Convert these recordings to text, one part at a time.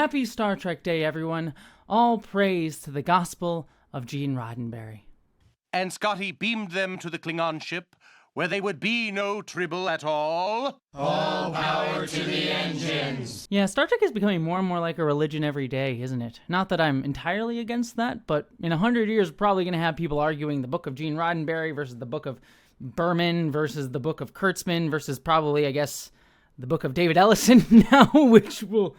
Happy Star Trek Day, everyone. All praise to the gospel of Gene Roddenberry. And Scotty beamed them to the Klingon ship, where they would be no trouble at all. All power to the engines. Yeah, Star Trek is becoming more and more like a religion every day, isn't it? Not that I'm entirely against that, but in 100 years, we're probably going to have people arguing the book of Gene Roddenberry versus the book of Berman versus the book of Kurtzman versus probably, I guess, the book of David Ellison now, which will...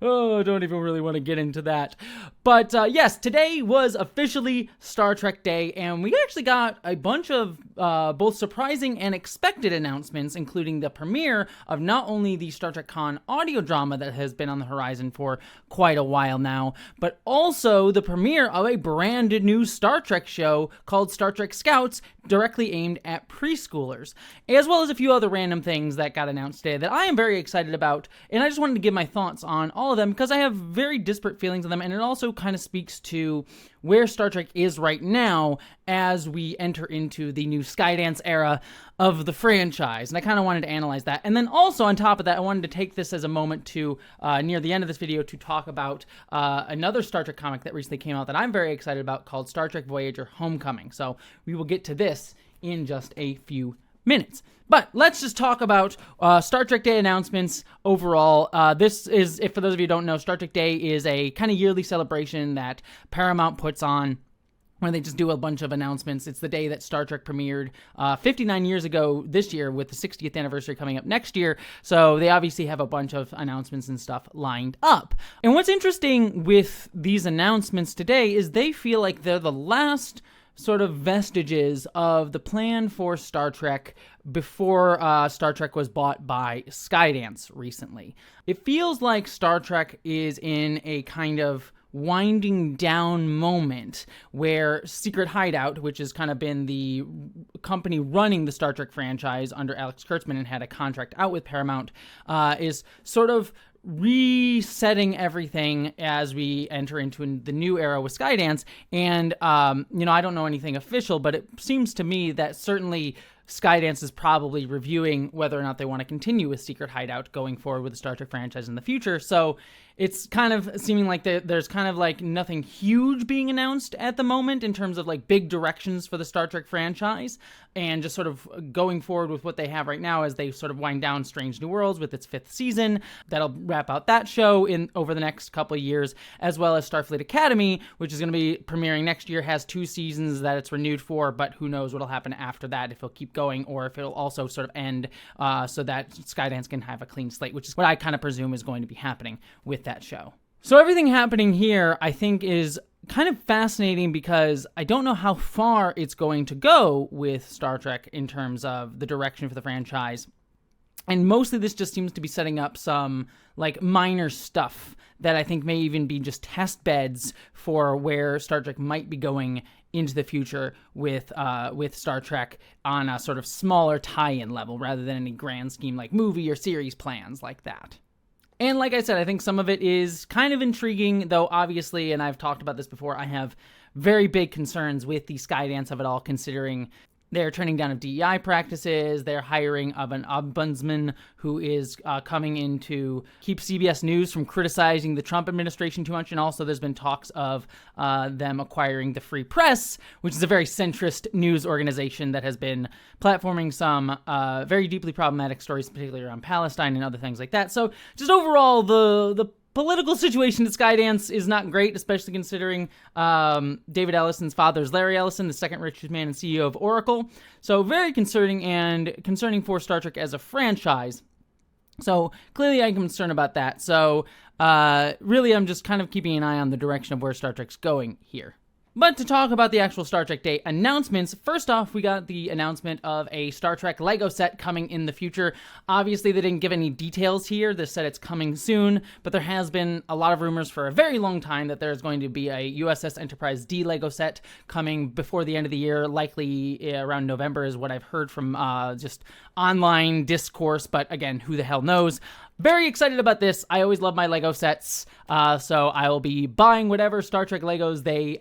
Oh, I don't even really want to get into that. But yes, today was officially Star Trek Day, and we actually got a bunch of both surprising and expected announcements, including the premiere of not only the Star Trek Con audio drama that has been on the horizon for quite a while now, but also the premiere of a brand new Star Trek show called Star Trek Scouts, directly aimed at preschoolers, as well as a few other random things that got announced today that I am very excited about, and I just wanted to give my thoughts on all of them because I have very disparate feelings on them, and it also kind of speaks to where Star Trek is right now as we enter into the new Skydance era of the franchise, and I kind of wanted to analyze that. And then also on top of that, I wanted to take this as a moment to, near the end of this video, to talk about another Star Trek comic that recently came out that I'm very excited about called Star Trek Voyager Homecoming. So we will get to this in just a few minutes. But let's just talk about Star Trek Day announcements overall. This is, if for those of you who don't know, Star Trek Day is a kind of yearly celebration that Paramount puts on where they just do a bunch of announcements. It's the day that Star Trek premiered 59 years ago this year, with the 60th anniversary coming up next year. So they obviously have a bunch of announcements and stuff lined up. And what's interesting with these announcements today is they feel like they're the last sort of vestiges of the plan for Star Trek before Star Trek was bought by Skydance recently. It feels like Star Trek is in a kind of winding down moment where Secret Hideout, which has kind of been the company running the Star Trek franchise under Alex Kurtzman and had a contract out with Paramount, is sort of resetting everything as we enter into the new era with Skydance. And, I don't know anything official, but it seems to me that certainly Skydance is probably reviewing whether or not they want to continue with Secret Hideout going forward with the Star Trek franchise in the future. So it's kind of seeming like there's kind of like nothing huge being announced at the moment in terms of like big directions for the Star Trek franchise, and just sort of going forward with what they have right now as they sort of wind down Strange New Worlds with its 5th season. That'll wrap out that show over the next couple of years, as well as Starfleet Academy, which is going to be premiering next year, has 2 seasons that it's renewed for, but who knows what'll happen after that, if it'll keep going or if it'll also sort of end so that Skydance can have a clean slate, which is what I kind of presume is going to be happening with that show. So everything happening here, I think, is kind of fascinating because I don't know how far it's going to go with Star Trek in terms of the direction for the franchise. And mostly this just seems to be setting up some like minor stuff that I think may even be just test beds for where Star Trek might be going into the future with Star Trek on a sort of smaller tie-in level rather than any grand scheme like movie or series plans like that. And like I said, I think some of it is kind of intriguing, though obviously, and I've talked about this before, I have very big concerns with the Skydance of it all, considering they're turning down of DEI practices, they're hiring of an ombudsman who is coming in to keep CBS News from criticizing the Trump administration too much, and also there's been talks of them acquiring the Free Press, which is a very centrist news organization that has been platforming some very deeply problematic stories, particularly around Palestine and other things like that. So just overall, the political situation at Skydance is not great, especially considering David Ellison's father is Larry Ellison, the second richest man and CEO of Oracle. So very concerning for Star Trek as a franchise. So clearly I'm concerned about that. So really I'm just kind of keeping an eye on the direction of where Star Trek's going here. But to talk about the actual Star Trek Day announcements, first off, we got the announcement of a Star Trek Lego set coming in the future. Obviously, they didn't give any details here. They said it's coming soon, but there has been a lot of rumors for a very long time that there's going to be a USS Enterprise D Lego set coming before the end of the year, likely around November is what I've heard from just online discourse, but again, who the hell knows? Very excited about this. I always love my Lego sets, so I will be buying whatever Star Trek Legos they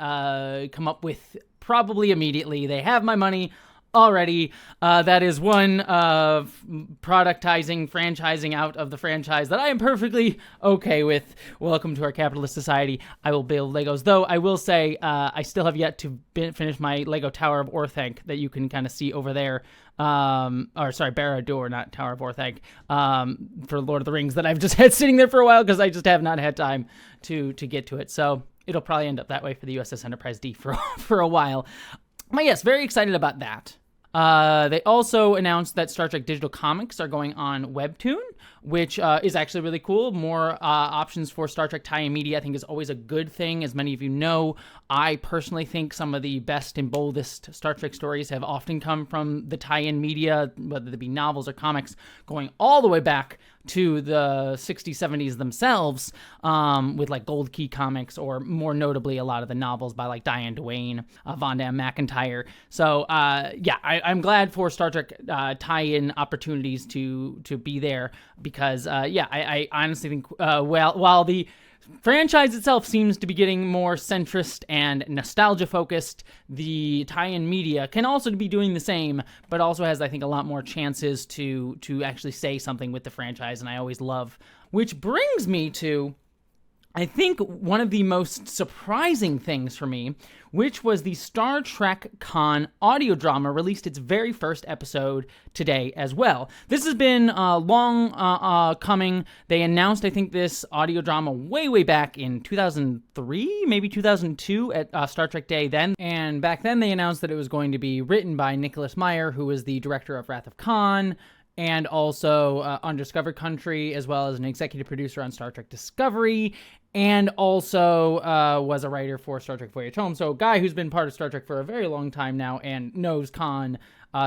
come up with probably immediately. They have my money already. That is one of productizing, franchising out of the franchise that I am perfectly okay with. Welcome to our capitalist society. I will build Legos. Though I will say I still have yet to finish my Lego Tower of Orthanc that you can kind of see over there. Barad-dûr, not Tower of Orthanc, for Lord of the Rings that I've just had sitting there for a while because I just have not had time to get to it. So it'll probably end up that way for the USS Enterprise D for a while. But yes, very excited about that. They also announced that Star Trek Digital Comics are going on Webtoon, which is actually really cool. More options for Star Trek tie-in media, I think, is always a good thing. As many of you know, I personally think some of the best and boldest Star Trek stories have often come from the tie-in media, whether they be novels or comics, going all the way back to the 60s, 70s themselves, with like Gold Key comics, or more notably, a lot of the novels by like Diane Duane, Von Dam McIntyre. So I'm glad for Star Trek tie-in opportunities to be there, because I honestly think while the franchise itself seems to be getting more centrist and nostalgia focused, the tie-in media can also be doing the same, but also has, I think, a lot more chances to actually say something with the franchise, and I always love. Which brings me to, I think, one of the most surprising things for me, which was the Star Trek Con audio drama released its very first episode today as well. This has been long coming. They announced, I think, this audio drama way back in 2003, maybe 2002 at Star Trek Day then. And back then they announced that it was going to be written by Nicholas Meyer, who was the director of Wrath of Khan, and also Undiscovered Country, as well as an executive producer on Star Trek Discovery, and also was a writer for Star Trek Voyage Home. So a guy who's been part of Star Trek for a very long time now and knows Khan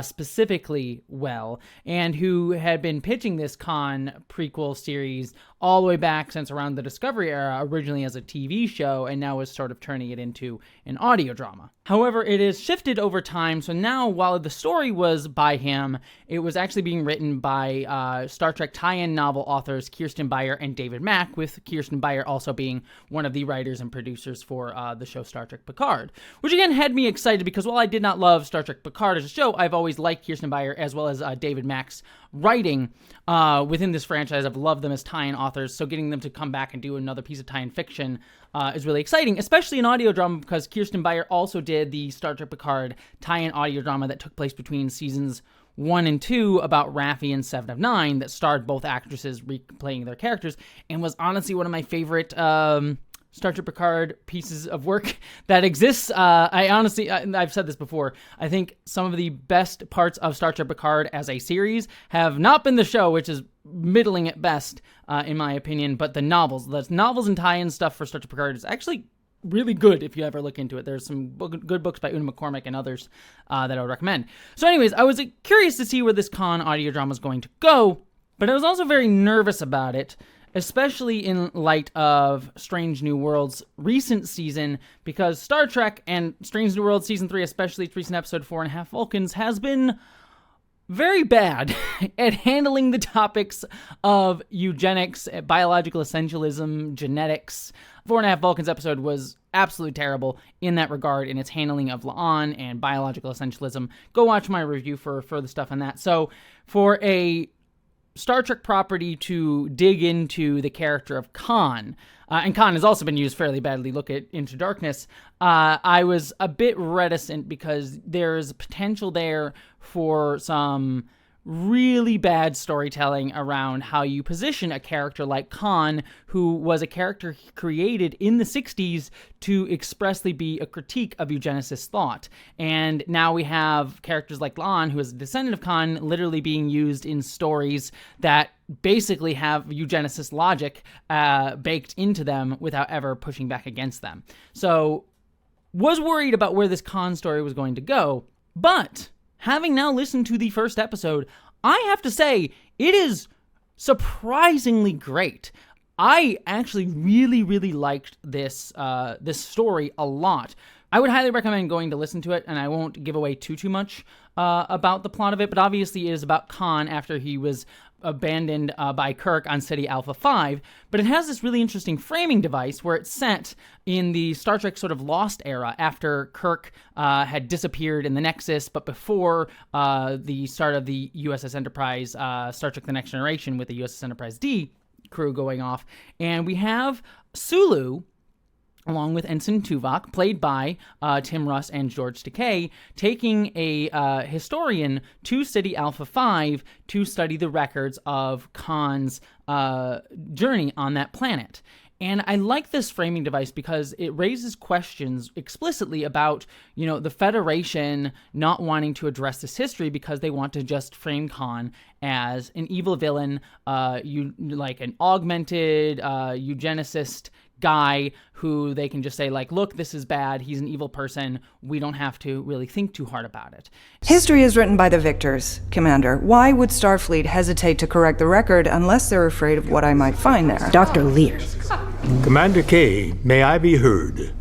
specifically well, and who had been pitching this Khan prequel series all the way back since around the Discovery era, originally as a TV show, and now is sort of turning it into an audio drama. However, it has shifted over time, so now while the story was by him, it was actually being written by Star Trek tie-in novel authors Kirsten Beyer and David Mack, with Kirsten Beyer also being one of the writers and producers for the show Star Trek Picard, which again had me excited because while I did not love Star Trek Picard as a show, I've always liked Kirsten Beyer as well as David Mack's writing within this franchise. I've loved them as tie-in authors, so getting them to come back and do another piece of tie-in fiction is really exciting, especially in audio drama, because Kirsten Beyer also did the Star Trek Picard tie-in audio drama that took place between seasons 1 and 2 about Raffi and Seven of Nine, that starred both actresses replaying their characters, and was honestly one of my favorite Star Trek Picard pieces of work that exists. I've said this before, I think some of the best parts of Star Trek Picard as a series have not been the show, which is middling at best, in my opinion, but the novels and tie-in stuff for Star Trek Picard is actually really good if you ever look into it. There's some good books by Una McCormack and others that I would recommend. So anyways, I was curious to see where this Khan audio drama is going to go, but I was also very nervous about it, especially in light of Strange New Worlds' recent season, because Star Trek and Strange New Worlds Season 3, especially its recent episode 4.5 Vulcans, has been very bad at handling the topics of eugenics, biological essentialism, genetics. 4.5 Vulcans episode was absolutely terrible in that regard, in its handling of La'an and biological essentialism. Go watch my review for further stuff on that. So for a Star Trek property to dig into the character of Khan, and Khan has also been used fairly badly, look at Into Darkness, I was a bit reticent because there's potential there for some really bad storytelling around how you position a character like Khan, who was a character created in the 60s to expressly be a critique of eugenicist thought. And now we have characters like La'an, who is a descendant of Khan, literally being used in stories that basically have eugenicist logic baked into them without ever pushing back against them. So, was worried about where this Khan story was going to go, but having now listened to the first episode, I have to say, it is surprisingly great. I actually really liked this story a lot. I would highly recommend going to listen to it, and I won't give away too much about the plot of it, but obviously it is about Khan after he was abandoned by Kirk on City Alpha 5, but it has this really interesting framing device where it's set in the Star Trek sort of Lost era after Kirk had disappeared in the Nexus, but before the start of the USS Enterprise, Star Trek The Next Generation with the USS Enterprise D crew going off. And we have Sulu, along with Ensign Tuvok, played by Tim Russ and George Takei, taking a historian to City Alpha 5 to study the records of Khan's journey on that planet. And I like this framing device because it raises questions explicitly about, the Federation not wanting to address this history because they want to just frame Khan as an evil villain, like an augmented eugenicist guy who they can just say, like, look, this is bad, he's an evil person, we don't have to really think too hard about it. History is written by the victors, Commander. Why would Starfleet hesitate to correct the record unless they're afraid of what I might find there? Dr. Lear. Commander K, may I be heard?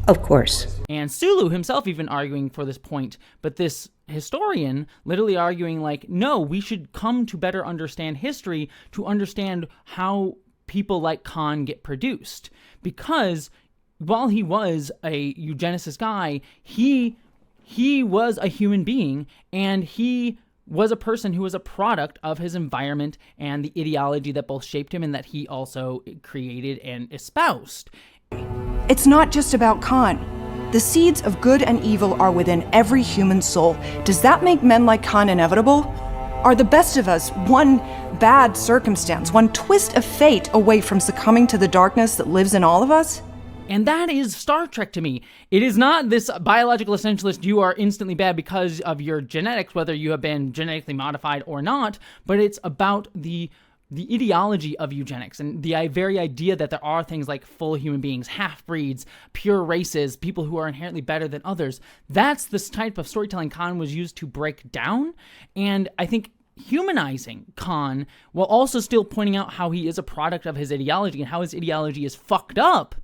Of course. And Sulu himself even arguing for this point, but this historian literally arguing like, no, we should come to better understand history to understand how people like Khan get produced. Because while he was a eugenicist guy, he was a human being, and he was a person who was a product of his environment and the ideology that both shaped him and that he also created and espoused. It's not just about Khan. The seeds of good and evil are within every human soul. Does that make men like Khan inevitable? Are the best of us one bad circumstance, one twist of fate away from succumbing to the darkness that lives in all of us? And that is Star Trek to me. It is not this biological essentialist, you are instantly bad because of your genetics, whether you have been genetically modified or not, but it's about the ideology of eugenics and the very idea that there are things like full human beings, half-breeds, pure races, people who are inherently better than others. That's this type of storytelling Khan was used to break down, and I think humanizing Khan while also still pointing out how he is a product of his ideology and how his ideology is fucked up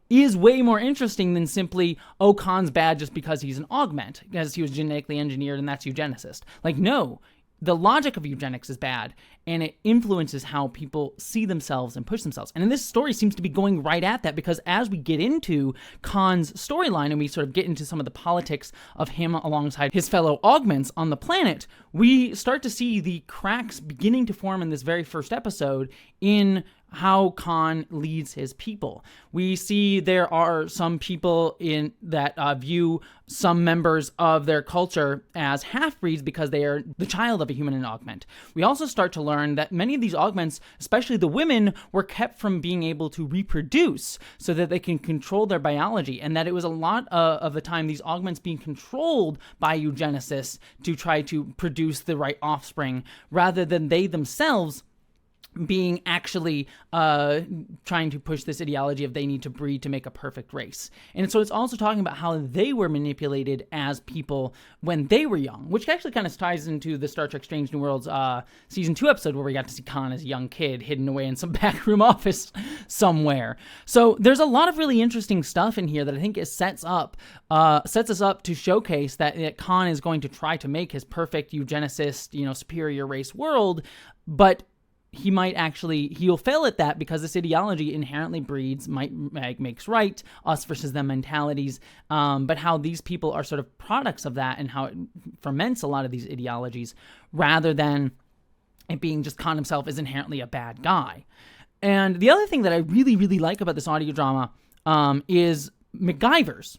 is way more interesting than simply, oh, Khan's bad just because he's an augment, because he was genetically engineered and that's eugenicist. Like, no. The logic of eugenics is bad, and it influences how people see themselves and push themselves. And in this story seems to be going right at that, because as we get into Khan's storyline and we sort of get into some of the politics of him alongside his fellow augments on the planet, we start to see the cracks beginning to form in this very first episode in how Khan leads his people. We see there are some people in that view some members of their culture as half-breeds because they are the child of a human and augment. We also start to learn that many of these augments, especially the women, were kept from being able to reproduce so that they can control their biology, and that it was a lot of the time these augments being controlled by eugenicists to try to produce the right offspring, rather than they themselves being actually trying to push this ideology of they need to breed to make a perfect race. And so it's also talking about how they were manipulated as people when they were young, which actually kind of ties into the Star Trek Strange New Worlds Season 2 episode where we got to see Khan as a young kid hidden away in some backroom office somewhere. So there's a lot of really interesting stuff in here that I think sets us up to showcase that Khan is going to try to make his perfect eugenicist, superior race world, but he'll fail at that because this ideology inherently breeds makes right, us versus them mentalities, but how these people are sort of products of that and how it ferments a lot of these ideologies rather than it being just Khan himself is inherently a bad guy. And the other thing that I really, really like about this audio drama is MacGyver's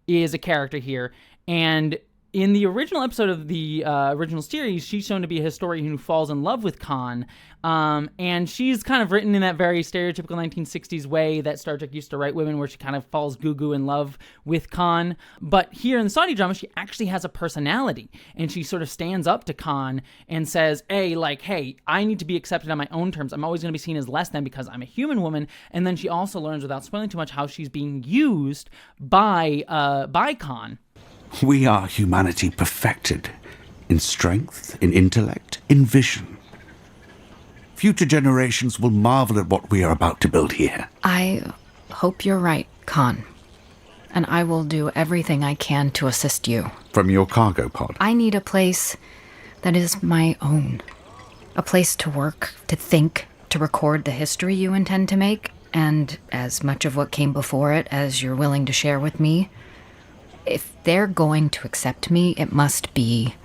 is a character here, and in the original episode of the original series, she's shown to be a historian who falls in love with Khan, and she's kind of written in that very stereotypical 1960s way that Star Trek used to write women, where she kind of falls goo-goo in love with Khan. But here in the Saudi drama, she actually has a personality, and she sort of stands up to Khan and says, hey, I need to be accepted on my own terms. I'm always going to be seen as less than because I'm a human woman. And then she also learns, without spoiling too much, how she's being used by Khan. We are humanity perfected in strength, in intellect, in vision. Future generations will marvel at what we are about to build here. I hope you're right, Khan. And I will do everything I can to assist you. From your cargo pod. I need a place that is my own. A place to work, to think, to record the history you intend to make, and as much of what came before it as you're willing to share with me. If they're going to accept me, it must be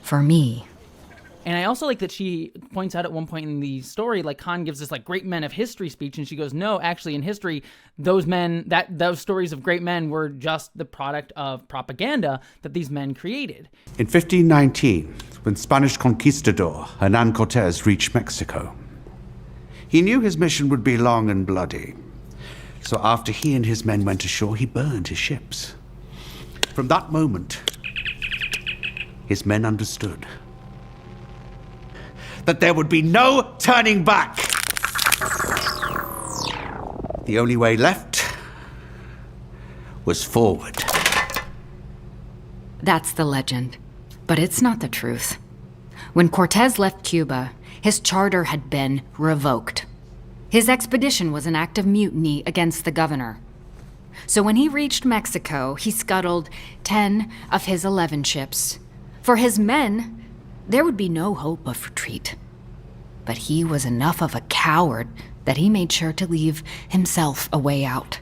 for me. And I also like that she points out at one point in the story, like Khan gives this like great men of history speech, and she goes, no, actually in history, those stories of great men were just the product of propaganda that these men created. In 1519, when Spanish conquistador Hernan Cortés reached Mexico, he knew his mission would be long and bloody. So after he and his men went ashore, he burned his ships. From that moment, his men understood that there would be no turning back. The only way left was forward. That's the legend, but it's not the truth. When Cortés left Cuba, his charter had been revoked. His expedition was an act of mutiny against the governor. So when he reached Mexico, he scuttled 10 of his 11 ships. For his men, there would be no hope of retreat. But he was enough of a coward that he made sure to leave himself a way out.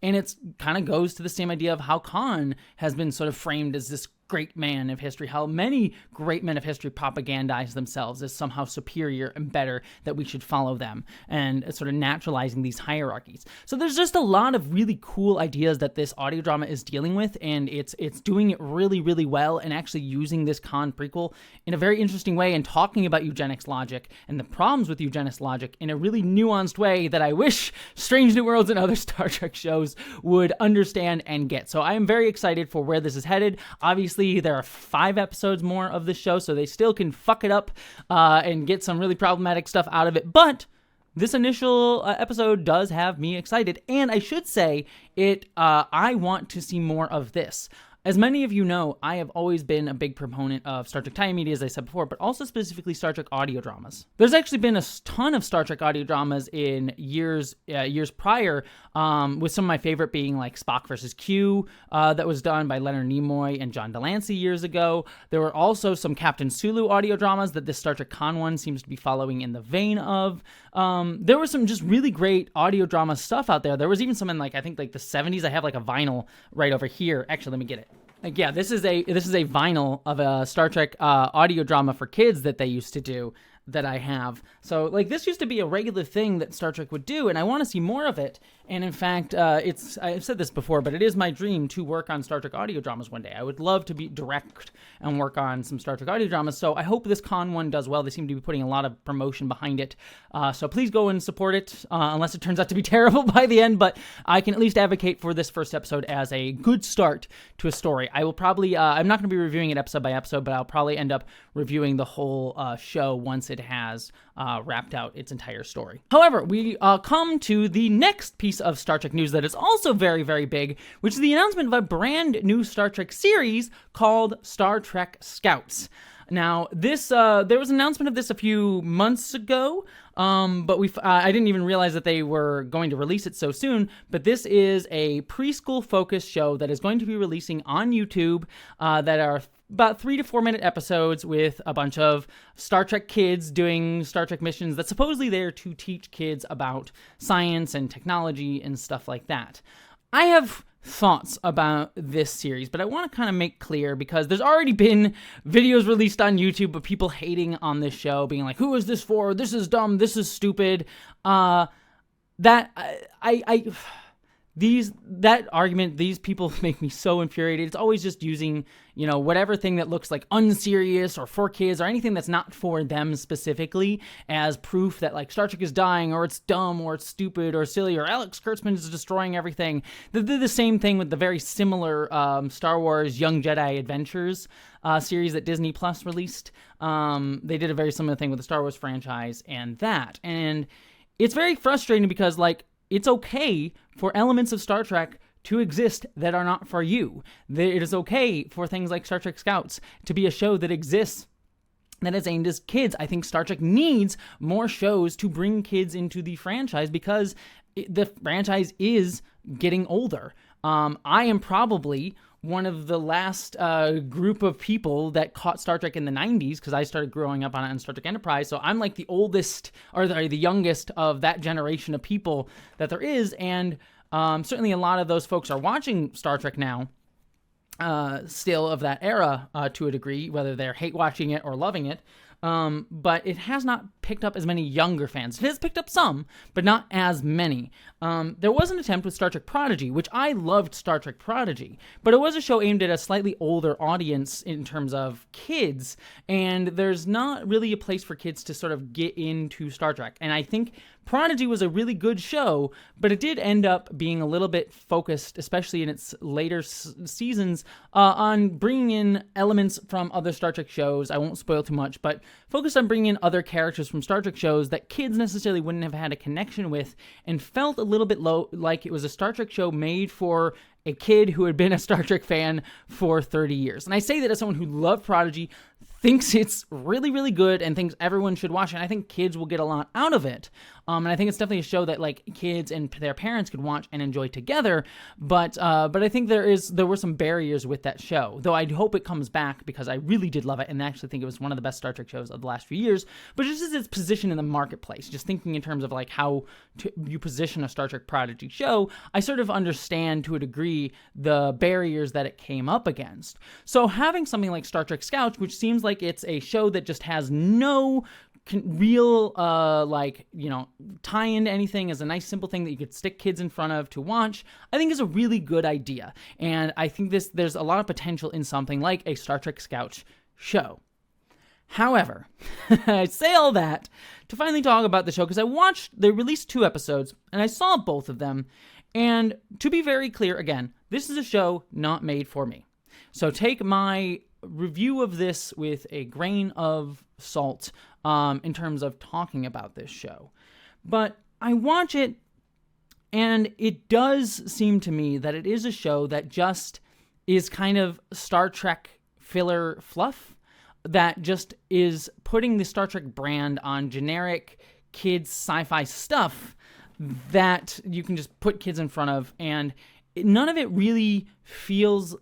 And it kind of goes to the same idea of how Khan has been sort of framed as this great man of history, how many great men of history propagandize themselves as somehow superior and better, that we should follow them, and sort of naturalizing these hierarchies. So there's just a lot of really cool ideas that this audio drama is dealing with, and it's doing it really, really well, and actually using this Khan prequel in a very interesting way, and talking about eugenics logic and the problems with eugenics logic in a really nuanced way that I wish Strange New Worlds and other Star Trek shows would understand and get. So I am very excited for where this is headed. Obviously, there are 5 episodes more of this show, so they still can fuck it up and get some really problematic stuff out of it. But this initial episode does have me excited, and I should say I want to see more of this. As many of you know, I have always been a big proponent of Star Trek tie-in media, as I said before, but also specifically Star Trek audio dramas. There's actually been a ton of Star Trek audio dramas in years prior, with some of my favorite being like Spock vs. Q, that was done by Leonard Nimoy and John Delancey years ago. There were also some Captain Sulu audio dramas that this Star Trek Con one seems to be following in the vein of. There was some just really great audio drama stuff out there. There was even some in like, I think like the 70s. I have like a vinyl right over here. Actually, let me get it. Like, yeah, this is a vinyl of a Star Trek audio drama for kids that they used to do that I have. So, like, this used to be a regular thing that Star Trek would do, and I want to see more of it. And in fact, I've said this before, but it is my dream to work on Star Trek audio dramas one day. I would love to be direct and work on some Star Trek audio dramas, so I hope this Con one does well. They seem to be putting a lot of promotion behind it, so please go and support it, unless it turns out to be terrible by the end, but I can at least advocate for this first episode as a good start to a story. I will probably, I'm not going to be reviewing it episode by episode, but I'll probably end up reviewing the whole show once it has wrapped out its entire story. However, we come to the next piece of Star Trek news that is also very, very big, which is the announcement of a brand new Star Trek series called Star Trek Scouts. Now, this there was an announcement of this a few months ago, but I didn't even realize that they were going to release it so soon. But this is a preschool-focused show that is going to be releasing on YouTube that are about 3 to 4 minute episodes with a bunch of Star Trek kids doing Star Trek missions that's supposedly there to teach kids about science and technology and stuff like that. I have thoughts about this series, but I want to kind of make clear, because there's already been videos released on YouTube of people hating on this show, being like, who is this for? This is dumb. This is stupid. That argument, these people make me so infuriated. It's always just using, whatever thing that looks like unserious or for kids or anything that's not for them specifically as proof that like Star Trek is dying, or it's dumb, or it's stupid or silly, or Alex Kurtzman is destroying everything. They did the same thing with the very similar Star Wars Young Jedi Adventures series that Disney Plus released. They did a very similar thing with the Star Wars franchise and that. And it's very frustrating because like, it's okay for elements of Star Trek to exist that are not for you. It is okay for things like Star Trek Scouts to be a show that exists that is aimed at kids. I think Star Trek needs more shows to bring kids into the franchise, because the franchise is getting older. I am probably one of the last group of people that caught Star Trek in the 90s, because I started growing up on Star Trek Enterprise, so I'm like the oldest, or the youngest of that generation of people that there is, and certainly a lot of those folks are watching Star Trek now, still of that era to a degree, whether they're hate watching it or loving it. But it has not picked up as many younger fans. It has picked up some, but not as many. There was an attempt with Star Trek Prodigy, which I loved Star Trek Prodigy, but it was a show aimed at a slightly older audience in terms of kids, and there's not really a place for kids to sort of get into Star Trek. And I think Prodigy was a really good show, but it did end up being a little bit focused, especially in its later seasons, on bringing in elements from other Star Trek shows. I won't spoil too much, but focused on bringing in other characters from Star Trek shows that kids necessarily wouldn't have had a connection with, and felt a little bit like it was a Star Trek show made for a kid who had been a Star Trek fan for 30 years. And I say that as someone who loved Prodigy, thinks it's really, really good, and thinks everyone should watch it. And I think kids will get a lot out of it. And I think it's definitely a show that like kids and their parents could watch and enjoy together. But I think there were some barriers with that show, though I hope it comes back, because I really did love it and actually think it was one of the best Star Trek shows of the last few years. But just as its position in the marketplace, just thinking in terms of like how you position a Star Trek Prodigy show, I sort of understand to a degree the barriers that it came up against. So having something like Star Trek Scouts, which seems like it's a show that just has no real tie into anything, as a nice simple thing that you could stick kids in front of to watch, I think is a really good idea. And I think there's a lot of potential in something like a Star Trek Scouts show. However, I say all that to finally talk about the show, because they released 2 episodes and I saw both of them, and to be very clear, again, this is a show not made for me. So take my review of this with a grain of salt in terms of talking about this show. But I watch it, and it does seem to me that it is a show that just is kind of Star Trek filler fluff, that just is putting the Star Trek brand on generic kids sci-fi stuff that you can just put kids in front of, and none of it really feels...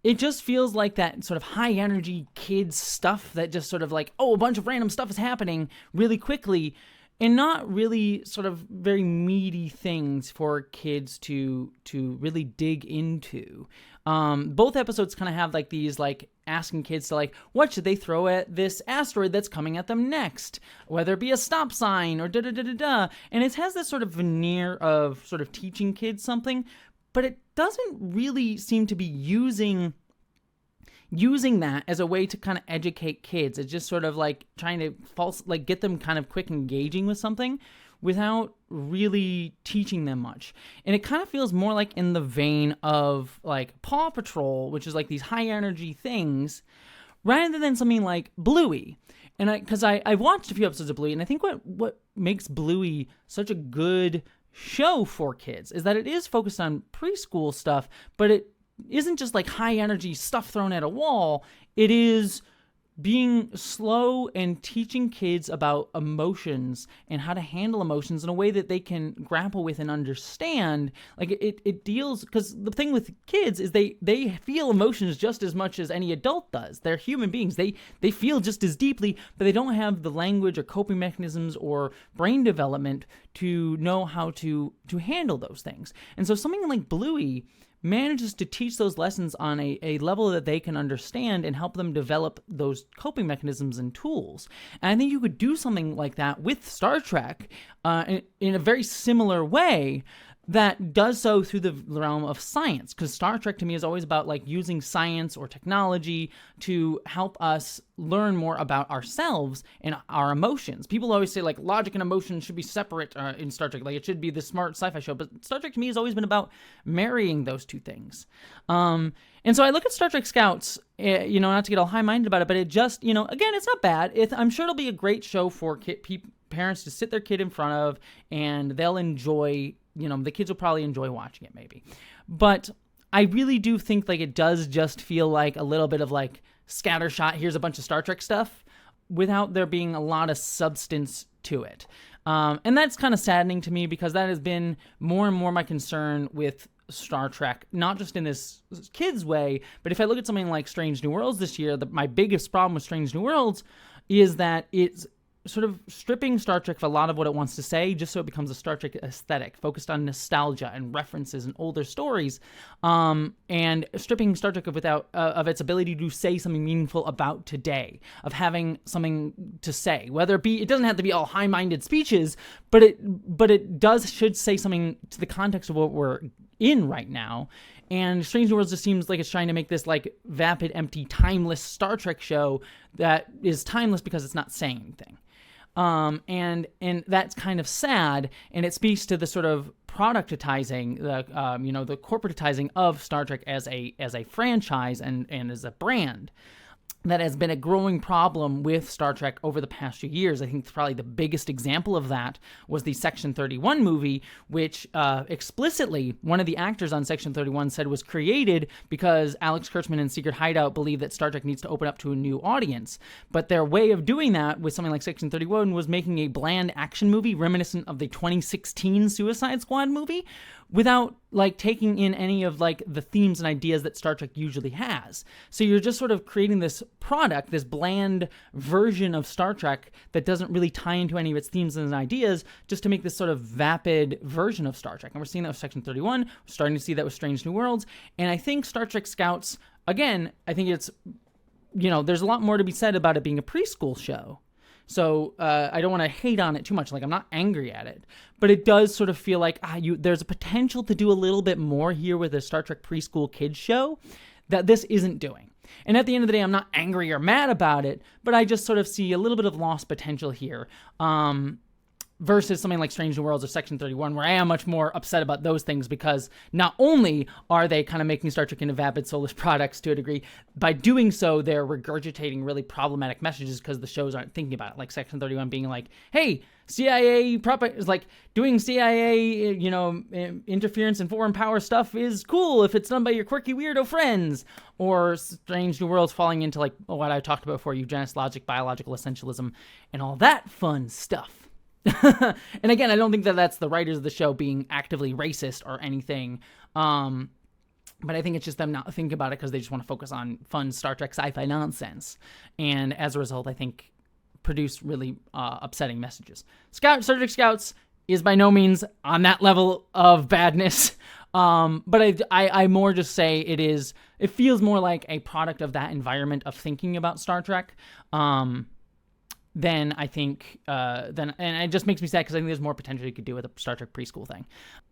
It just feels like that sort of high-energy kids stuff that just sort of like, a bunch of random stuff is happening really quickly, and not really sort of very meaty things for kids to really dig into. Both episodes kind of have like these like asking kids to like, what should they throw at this asteroid that's coming at them next? Whether it be a stop sign or da-da-da-da-da. And it has this sort of veneer of sort of teaching kids something, but it doesn't really seem to be using that as a way to kind of educate kids. It's just sort of like trying to get them kind of quick engaging with something without really teaching them much. And it kind of feels more like in the vein of like Paw Patrol, which is like these high energy things, rather than something like Bluey. And I've watched a few episodes of Bluey, and I think what makes Bluey such a good show for kids is that it is focused on preschool stuff, but it isn't just like high energy stuff thrown at a wall. It is being slow and teaching kids about emotions and how to handle emotions in a way that they can grapple with and understand. Like it deals, because the thing with kids is they feel emotions just as much as any adult does. They're human beings. They feel just as deeply, but they don't have the language or coping mechanisms or brain development to know how to handle those things. And so something like Bluey manages to teach those lessons on a level that they can understand and help them develop those coping mechanisms and tools. And I think you could do something like that with Star Trek in a very similar way that does so through the realm of science, because Star Trek to me is always about like using science or technology to help us learn more about ourselves and our emotions. People always say like logic and emotion should be separate in Star Trek, like it should be the smart sci-fi show, but Star Trek to me has always been about marrying those two things. And so I look at Star Trek Scouts, not to get all high-minded about it, but it just, again, it's not bad. I'm sure it'll be a great show for parents to sit their kid in front of, and they'll enjoy. The kids will probably enjoy watching it maybe. But I really do think like it does just feel like a little bit of like scattershot, here's a bunch of Star Trek stuff, without there being a lot of substance to it. And that's kind of saddening to me, because that has been more and more my concern with Star Trek, not just in this kids way, but if I look at something like Strange New Worlds this year, my biggest problem with Strange New Worlds is that it's sort of stripping Star Trek of a lot of what it wants to say, just so it becomes a Star Trek aesthetic, focused on nostalgia and references and older stories, and stripping Star Trek of its ability to say something meaningful about today, of having something to say, whether it doesn't have to be all high-minded speeches, but it should say something to the context of what we're in right now. And Strange New Worlds just seems like it's trying to make this like vapid, empty, timeless Star Trek show that is timeless because it's not saying anything. And that's kind of sad, and it speaks to the sort of productizing, the corporatizing of Star Trek as a franchise and as a brand. That has been a growing problem with Star Trek over the past few years. I think probably the biggest example of that was the Section 31 movie, which explicitly one of the actors on Section 31 said was created because Alex Kurtzman and Secret Hideout believe that Star Trek needs to open up to a new audience. But their way of doing that with something like Section 31 was making a bland action movie reminiscent of the 2016 Suicide Squad movie, without like taking in any of like the themes and ideas that Star Trek usually has. So you're just sort of creating this product, this bland version of Star Trek that doesn't really tie into any of its themes and ideas, just to make this sort of vapid version of Star Trek. And we're seeing that with Section 31. We're starting to see that with Strange New Worlds. And I think Star Trek Scouts, again, I think it's, there's a lot more to be said about it being a preschool show. So I don't want to hate on it too much. Like, I'm not angry at it, but it does sort of feel like there's a potential to do a little bit more here with a Star Trek preschool kids show that this isn't doing. And at the end of the day, I'm not angry or mad about it, but I just sort of see a little bit of lost potential here. Versus something like Strange New Worlds or Section 31, where I am much more upset about those things, because not only are they kind of making Star Trek into vapid, soulless products to a degree, by doing so, they're regurgitating really problematic messages because the shows aren't thinking about it. Like Section 31 being like, hey, CIA is like doing CIA, interference in foreign power stuff is cool if it's done by your quirky weirdo friends. Or Strange New Worlds falling into like what I talked about before, eugenics, logic, biological essentialism, and all that fun stuff. And again, I don't think that that's the writers of the show being actively racist or anything. But I think it's just them not thinking about it because they just want to focus on fun Star Trek sci-fi nonsense. And as a result, I think produce really upsetting messages. Star Trek Scouts is by no means on that level of badness. But I more just say it feels more like a product of that environment of thinking about Star Trek. Then I think, and it just makes me sad because I think there's more potential you could do with a Star Trek preschool thing.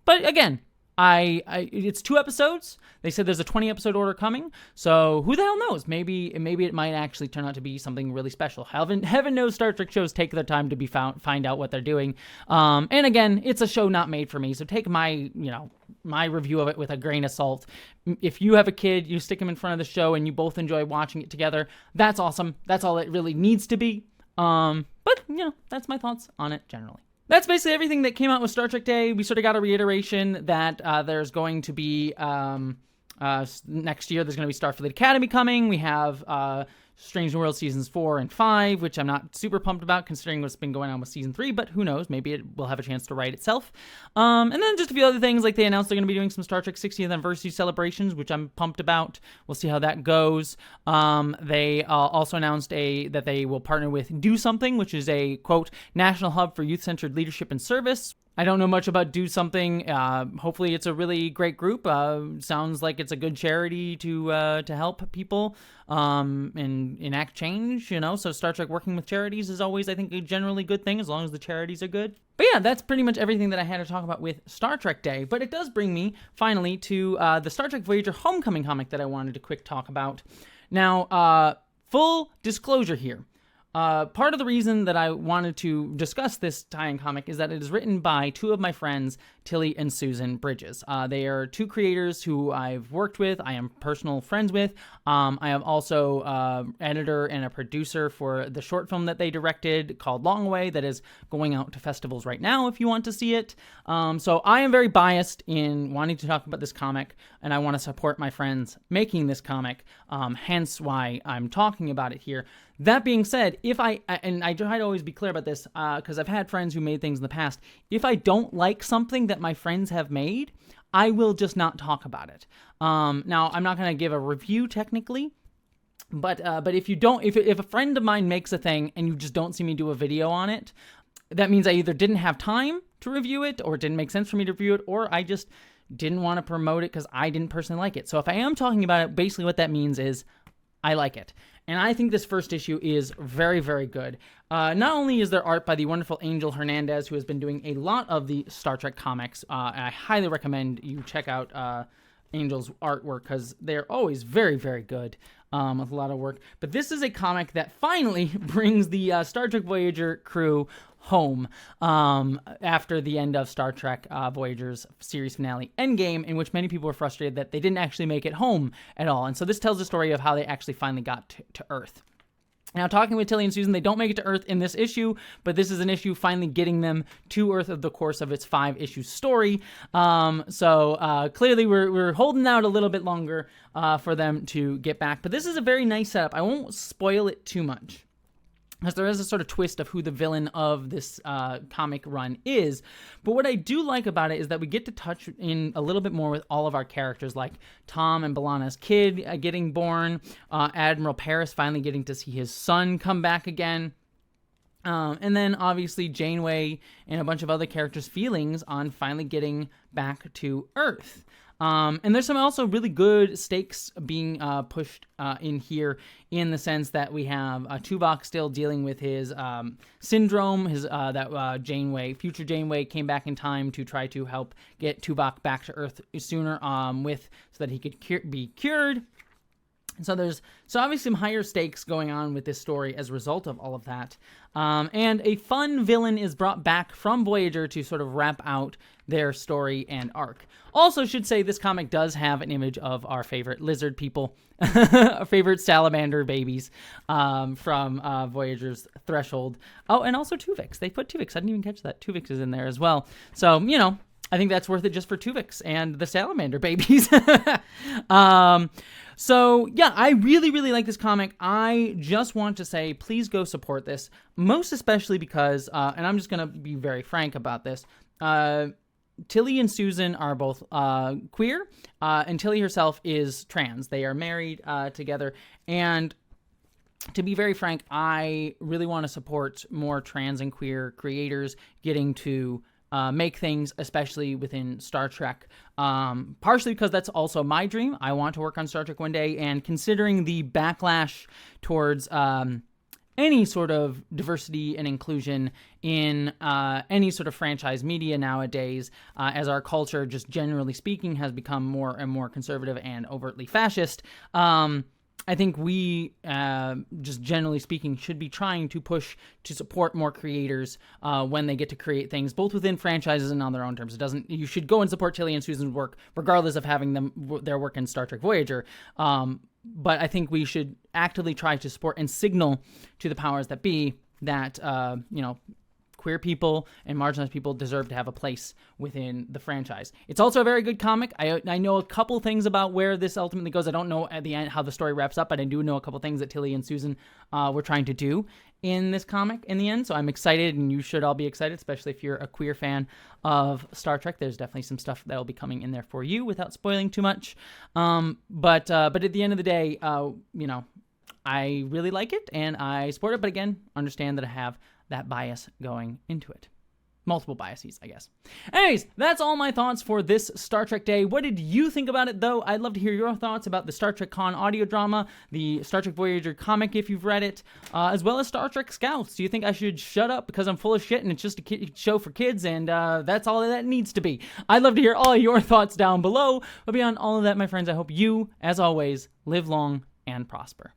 But again, it's 2 episodes. They said there's a 20 episode order coming, so who the hell knows? Maybe it might actually turn out to be something really special. Heaven knows Star Trek shows take their time to find out what they're doing. And again, it's a show not made for me, so take my review of it with a grain of salt. If you have a kid, you stick them in front of the show, and you both enjoy watching it together. That's awesome. That's all it really needs to be. But that's my thoughts on it generally. That's basically everything that came out with Star Trek Day. We sort of got a reiteration that there's going to be next year. There's going to be Starfleet Academy coming. We have Strange New World Seasons 4 and 5, which I'm not super pumped about considering what's been going on with Season 3, but who knows, maybe it will have a chance to write itself. And then just a few other things, like they announced they're going to be doing some Star Trek 60th anniversary celebrations, which I'm pumped about. We'll see how that goes. They also announced that they will partner with Do Something, which is a, quote, national hub for youth-centered leadership and service. I don't know much about Do Something. Hopefully it's a really great group. Sounds like it's a good charity to help people and enact change, So Star Trek working with charities is always, I think, a generally good thing as long as the charities are good. But yeah, that's pretty much everything that I had to talk about with Star Trek Day. But it does bring me, finally, to the Star Trek Voyager Homecoming comic that I wanted to quick talk about. Now, full disclosure here. Part of the reason that I wanted to discuss this tie-in comic is that it is written by 2 of my friends, Tilly and Susan Bridges. They are 2 creators who I've worked with, I am personal friends with. I am also editor and a producer for the short film that they directed called Long Away that is going out to festivals right now if you want to see it. So I am very biased in wanting to talk about this comic, and I want to support my friends making this comic, hence why I'm talking about it here. That being said, and I try to always be clear about this, because I've had friends who made things in the past, if I don't like something, then that my friends have made, I will just not talk about it. Now, I'm not going to give a review technically, but if a friend of mine makes a thing and you just don't see me do a video on it, that means I either didn't have time to review it, or it didn't make sense for me to review it, or I just didn't want to promote it because I didn't personally like it. So if I am talking about it, basically what that means is I like it. And I think this first issue is very, very good. Not only is there art by the wonderful Angel Hernandez, who has been doing a lot of the Star Trek comics, and I highly recommend you check out Angel's artwork because they're always very, very good with a lot of work. But this is a comic that finally brings the Star Trek Voyager crew home after the end of Star Trek Voyager's series finale Endgame, in which many people were frustrated that they didn't actually make it home at all. And so this tells the story of how they actually finally got to Earth. Now, talking with Tilly and Susan, they don't make it to Earth in this issue, but this is an issue finally getting them to Earth of the course of its 5-issue story. So clearly we're holding out a little bit longer for them to get back. But this is a very nice setup. I won't spoil it too much, because there is a sort of twist of who the villain of this comic run is. But what I do like about it is that we get to touch in a little bit more with all of our characters, like Tom and B'Elanna's kid getting born, Admiral Paris finally getting to see his son come back again, and then obviously Janeway and a bunch of other characters' feelings on finally getting back to Earth. And there's some also really good stakes being pushed in here, in the sense that we have Tuvok still dealing with his syndrome, that future Janeway came back in time to try to help get Tuvok back to Earth sooner, so that he could be cured. So there's obviously some higher stakes going on with this story as a result of all of that. And a fun villain is brought back from Voyager to sort of wrap out their story and arc. Also should say this comic does have an image of our favorite lizard people, our favorite salamander babies from Voyager's Threshold. Oh, and also Tuvix. They put Tuvix. I didn't even catch that. Tuvix is in there as well. So, I think that's worth it just for Tuvix and the salamander babies. So, yeah, I really, really like this comic. I just want to say, please go support this, most especially because, and I'm just going to be very frank about this, Tilly and Susan are both queer, and Tilly herself is trans. They are married together, and to be very frank, I really want to support more trans and queer creators getting to make things, especially within Star Trek, partially because that's also my dream. I want to work on Star Trek one day, and considering the backlash towards any sort of diversity and inclusion in any sort of franchise media nowadays, as our culture, just generally speaking, has become more and more conservative and overtly fascist, I think we, just generally speaking, should be trying to push to support more creators when they get to create things, both within franchises and on their own terms. You should go and support Tilly and Susan's work, regardless of having their work in Star Trek Voyager. But I think we should actively try to support and signal to the powers that be that, queer people and marginalized people deserve to have a place within the franchise. It's also a very good comic. I know a couple things about where this ultimately goes. I don't know at the end how the story wraps up, but I do know a couple things that Tilly and Susan were trying to do in this comic in the end. So I'm excited, and you should all be excited, especially if you're a queer fan of Star Trek. There's definitely some stuff that will be coming in there for you without spoiling too much. But at the end of the day, I really like it and I support it. But again, understand that I have that bias going into it. Multiple biases, I guess. Anyways, that's all my thoughts for this Star Trek day. What did you think about it, though? I'd love to hear your thoughts about the Star Trek Con audio drama, the Star Trek Voyager comic, if you've read it, as well as Star Trek Scouts. Do you think I should shut up because I'm full of shit and it's just a show for kids and that's all that needs to be? I'd love to hear all your thoughts down below. But beyond all of that, my friends, I hope you, as always, live long and prosper.